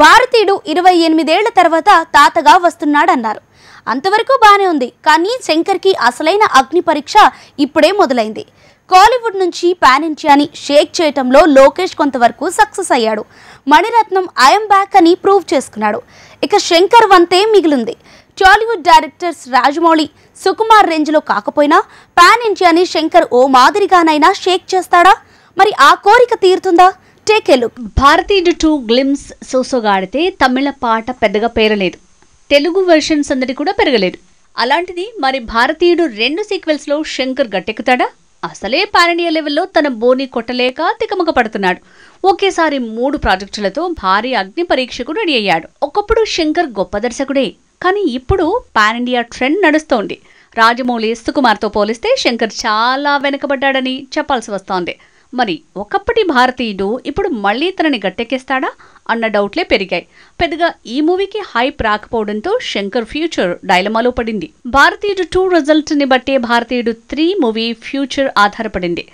భారతీయుడు 28 ఏళ్ల తర్వాత తాతగా వస్తున్నాడన్నారు. అంతవరకు బానే ఉంది. కానీ శంకర్కి అసలైన అగ్ని పరీక్ష ఇప్పుడే మొదలైంది. కాలీవుడ్ నుంచి పాన్ ఇండియాని షేక్ చేయటంలో లోకేష్ కొంతవరకు సక్సెస్ అయ్యాడు. మణిరత్నం ఐఎమ్ బ్యాక్ అని ప్రూవ్ చేసుకున్నాడు. ఇక శంకర్ వంతే మిగిలింది. టాలీవుడ్ డైరెక్టర్స్ రాజమౌళి, సుకుమార్ రేంజ్లో కాకపోయినా పాన్ ఇండియాని శంకర్ ఓ మాదిరిగానైనా షేక్ చేస్తాడా? మరి ఆ కోరిక తీరుతుందా? Take a look. భారతీయుడు 2 గ్లిమ్స్ సోసోగాడితే తమిళ పాట పెద్దగా పేరలేదు. తెలుగు వెర్షన్ సందడి కూడా పెరగలేదు. అలాంటిది మరి భారతీయుడు 2 సీక్వెల్స్లో శంకర్ గట్టెక్కుతాడా? అసలే పాన్ ఇండియా లెవెల్లో తన బోని కొట్టలేక తికమక పడుతున్నాడు. ఒకేసారి 3 ప్రాజెక్టులతో భారీ అగ్ని పరీక్షకు రెడీ అయ్యాడు. ఒకప్పుడు శంకర్ గొప్ప దర్శకుడే, కానీ ఇప్పుడు పాన్ ఇండియా ట్రెండ్ నడుస్తోంది. రాజమౌళి, సుకుమార్తో పోలిస్తే శంకర్ చాలా వెనుకబడ్డాడని చెప్పాల్సి వస్తోంది. మరి ఒకప్పటి భారతీయుడు ఇప్పుడు మళ్లీ తనని గట్టెక్కిస్తాడా అన్న డౌట్లే పెరిగాయి. పెద్దగా ఈ మూవీకి హైప్ రాకపోవడంతో శంకర్ ఫ్యూచర్ డైలమాలో పడింది. భారతీయుడు 2 రిజల్ట్ ని బట్టే భారతీయుడు 3 మూవీ ఫ్యూచర్ ఆధారపడింది.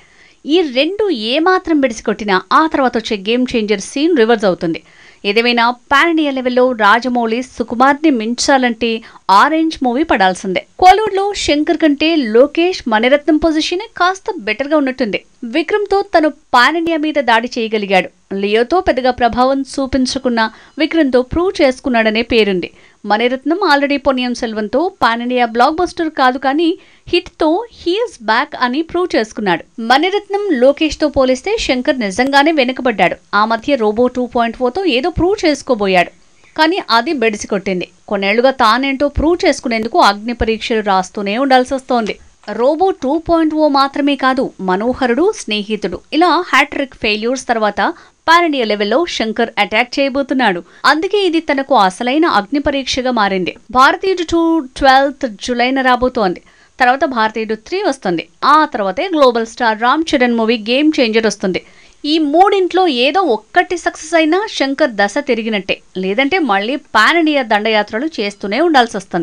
ఈ 2 ఏమాత్రం బెడిసికొట్టినా ఆ తర్వాత వచ్చే గేమ్ చేంజర్ సీన్ రివర్స్ అవుతుంది. ఏదేమైనా పాన్ ఇండియా లెవెల్లో రాజమౌళి, సుకుమార్ని మించాలంటే ఆరెంజ్ మూవీ పడాల్సిందే. కోలీవుడ్లో శంకర్ కంటే లోకేష్, మణిరత్నం పొజిషన్ కాస్త బెటర్గా ఉన్నట్టుంది. విక్రమ్తో తను పాన్ ఇండియా మీద దాడి చేయగలిగాడు. లియోతో పెద్దగా ప్రభావం చూపించకున్న విక్రమ్తో ప్రూవ్ చేసుకున్నాడనే పేరుంది. మణిరత్నం ఆల్రెడీ పొన్నియిన్ సెల్వన్తో పాన్ ఇండియా బ్లాక్ బస్టర్ కాదు, కానీ హిట్తో హీఈస్ బ్యాక్ అని ప్రూవ్ చేసుకున్నాడు. మణిరత్నం, లోకేష్తో పోలిస్తే శంకర్ నిజంగానే వెనుకబడ్డాడు. ఆ మధ్య రోబో 2.0తో ఏదో ప్రూవ్ చేసుకోబోయాడు, కానీ అది బెడిసి కొట్టింది. కొన్నేళ్లుగా తానేంటో ప్రూవ్ చేసుకునేందుకు అగ్ని పరీక్షలు రాస్తూనే ఉండాల్సి వస్తోంది. రోబో 2.0 మాత్రమే కాదు, మనోహరుడు, స్నేహితుడు ఇలా హ్యాట్రిక్ ఫెయిల్యూర్స్ తర్వాత పాన్ ఇండియా లెవెల్లో శంకర్ అటాక్ చేయబోతున్నాడు. అందుకే ఇది తనకు అసలైన అగ్ని పరీక్షగా మారింది. భారతీయుడు 2 12th జూలైన రాబోతోంది. తర్వాత భారతీయుడు 3 వస్తుంది. ఆ తర్వాతే global star Ram Charan movie game changer వస్తుంది. ఈ 3 ఏదో ఒక్కటి సక్సెస్ అయినా శంకర్ దశ తిరిగినట్టే. లేదంటే మళ్ళీ పాన్ ఇండియా దండయాత్రలు చేస్తూనే ఉండాల్సి వస్తుంది.